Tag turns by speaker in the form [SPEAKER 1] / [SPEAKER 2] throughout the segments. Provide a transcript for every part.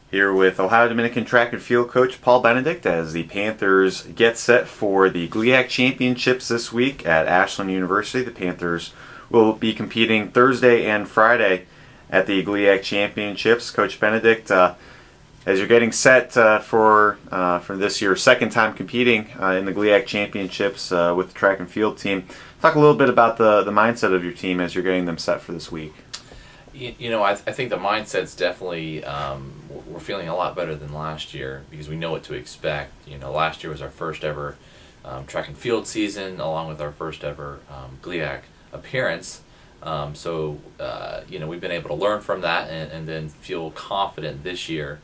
[SPEAKER 1] Here with Ohio Dominican track and field coach Paul Benedict as the Panthers get set for the GLIAC Championships this week at Ashland University. The Panthers will be competing Thursday and Friday at the GLIAC Championships. Coach Benedict, as you're getting set for this year, second time competing in the GLIAC Championships with the track and field team, talk a little bit about the mindset of your team as you're getting them set for this week.
[SPEAKER 2] I think the mindset's definitely, we're feeling a lot better than last year because we know what to expect. Last year was our first ever track and field season, along with our first ever GLIAC appearance. So we've been able to learn from that and then feel confident this year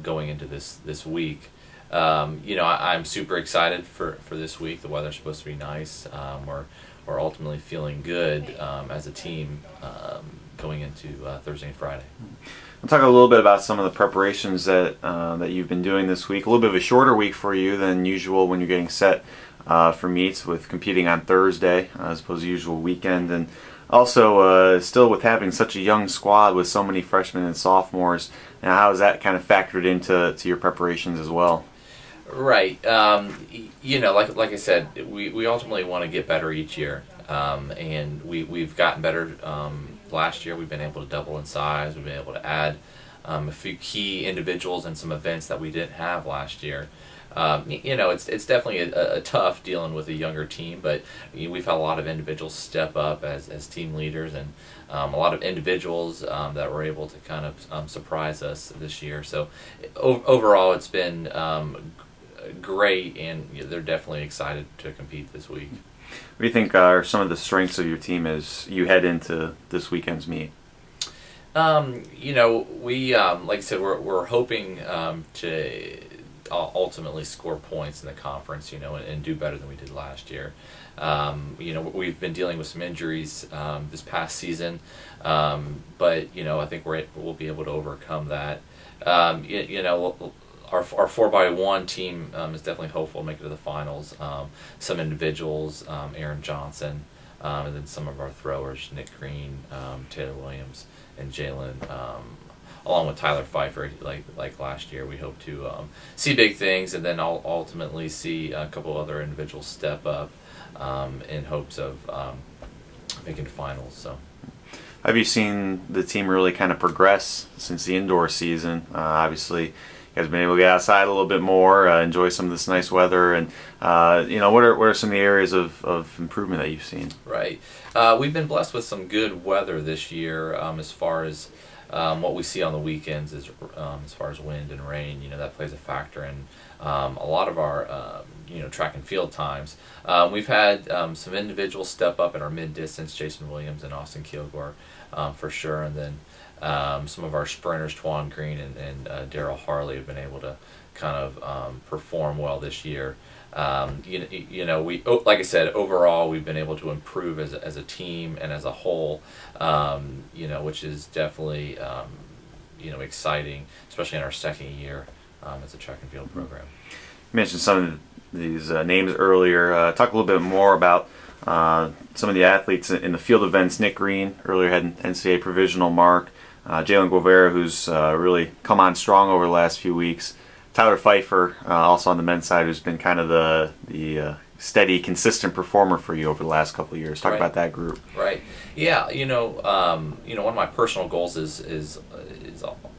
[SPEAKER 2] going into this week. I'm super excited for this week. The weather's supposed to be nice. We're ultimately feeling good as a team going into Thursday and Friday.
[SPEAKER 1] We'll talk a little bit about some of the preparations that you've been doing this week. A little bit of a shorter week for you than usual when you're getting set for meets, with competing on Thursday as opposed to usual weekend, and also still with having such a young squad with so many freshmen and sophomores. Now, how has that kind of factored into your preparations as well?
[SPEAKER 2] Right. Like I said, we ultimately want to get better each year, and we've gotten better. Last year, we've been able to double in size. We've been able to add a few key individuals and some events that we didn't have last year. It's definitely a tough dealing with a younger team, but we've had a lot of individuals step up as team leaders, and a lot of individuals that were able to kind of surprise us this year. So overall, it's been great, and they're definitely excited to compete this week.
[SPEAKER 1] What do you think are some of the strengths of your team as you head into this weekend's meet?
[SPEAKER 2] We like I said, we're hoping to ultimately score points in the conference, and do better than we did last year. We've been dealing with some injuries this past season, but I think we'll be able to overcome that. Our 4x1 team is definitely hopeful to make it to the finals. Some individuals, Aaron Johnson, and then some of our throwers, Nick Green, Taylor Williams, and Jalen, along with Tyler Pfeiffer, like last year. We hope to see big things, and then I'll ultimately see a couple other individuals step up in hopes of making finals. So,
[SPEAKER 1] have you seen the team really kind of progress since the indoor season? Obviously, you guys have been able to get outside a little bit more, enjoy some of this nice weather, and what are some of the areas of improvement that you've seen?
[SPEAKER 2] Right, we've been blessed with some good weather this year. As far as what we see on the weekends is as far as wind and rain, that plays a factor in a lot of our track and field times. We've had some individuals step up in our mid-distance, Jason Williams and Austin Kilgore, for sure, and then some of our sprinters, Twan Green and Daryl Harley, have been able to kind of perform well this year. Like I said, overall we've been able to improve as a team and as a whole, which is definitely exciting, especially in our second year as a track and field program.
[SPEAKER 1] You mentioned some of these names earlier. Talk a little bit more about some of the athletes in the field events. Nick Green earlier had an NCAA provisional mark. Jalen Guevara, who's really come on strong over the last few weeks. Tyler Pfeiffer, also on the men's side, who's been kind of the steady, consistent performer for you over the last couple of years. Talk about that group.
[SPEAKER 2] Right. Yeah. One of my personal goals is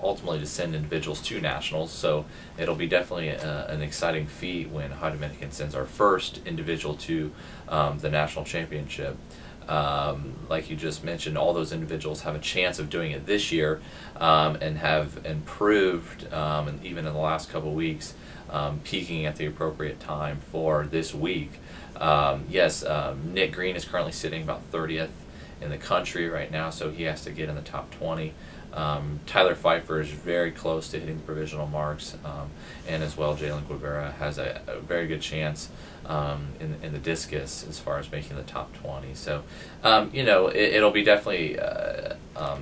[SPEAKER 2] ultimately to send individuals to nationals. So it'll be definitely an exciting feat when Ohio Dominican sends our first individual to the national championship. Like you just mentioned, all those individuals have a chance of doing it this year, and have improved, and even in the last couple of weeks, peaking at the appropriate time for this week. Nick Green is currently sitting about 30th in the country right now, so he has to get in the top 20. Tyler Pfeiffer is very close to hitting the provisional marks, and as well Jalen Guevara has a very good chance in the discus as far as making the top 20. So it'll be definitely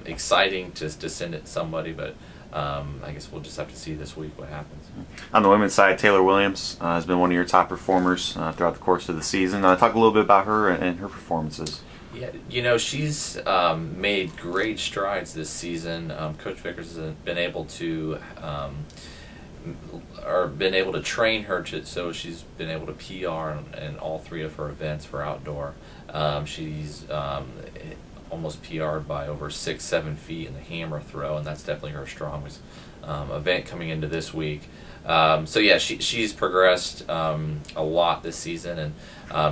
[SPEAKER 2] exciting to send it to somebody, but I guess we'll just have to see this week what happens.
[SPEAKER 1] On the women's side, Taylor Williams has been one of your top performers throughout the course of the season. Talk a little bit about her and her performances.
[SPEAKER 2] Yeah, she's made great strides this season. Coach Vickers has been able to train her so she's been able to PR in all 3 of her events for outdoor. She's almost PR'd by over 6-7 feet in the hammer throw, and that's definitely her strongest event coming into this week. So yeah, she's progressed a lot this season, and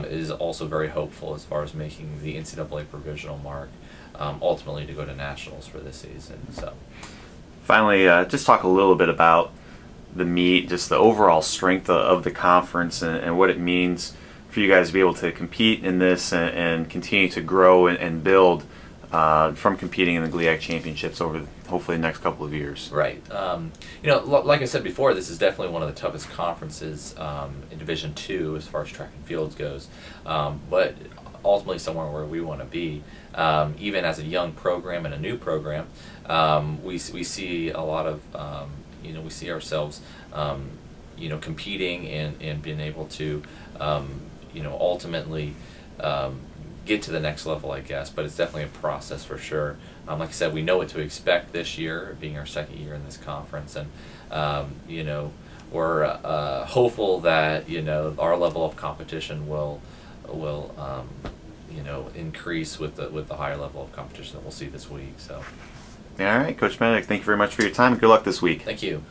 [SPEAKER 2] is also very hopeful as far as making the NCAA provisional mark, ultimately to go to nationals for this season. So
[SPEAKER 1] Finally, just talk a little bit about the meet, just the overall strength of the conference, and what it means for you guys to be able to compete in this and continue to grow and build from competing in the GLIAC Championships over hopefully the next couple of years.
[SPEAKER 2] Right. Like I said before, this is definitely one of the toughest conferences in Division II as far as track and field goes, but ultimately somewhere where we want to be. Even as a young program and a new program, we see a lot of we see ourselves competing and being able to ultimately get to the next level, I guess. But it's definitely a process for sure. Like I said, we know what to expect this year, being our second year in this conference, and we're hopeful that our level of competition will increase with the higher level of competition that we'll see this week. So.
[SPEAKER 1] All right, Coach Benedict, thank you very much for your time, and good luck this week.
[SPEAKER 2] Thank you.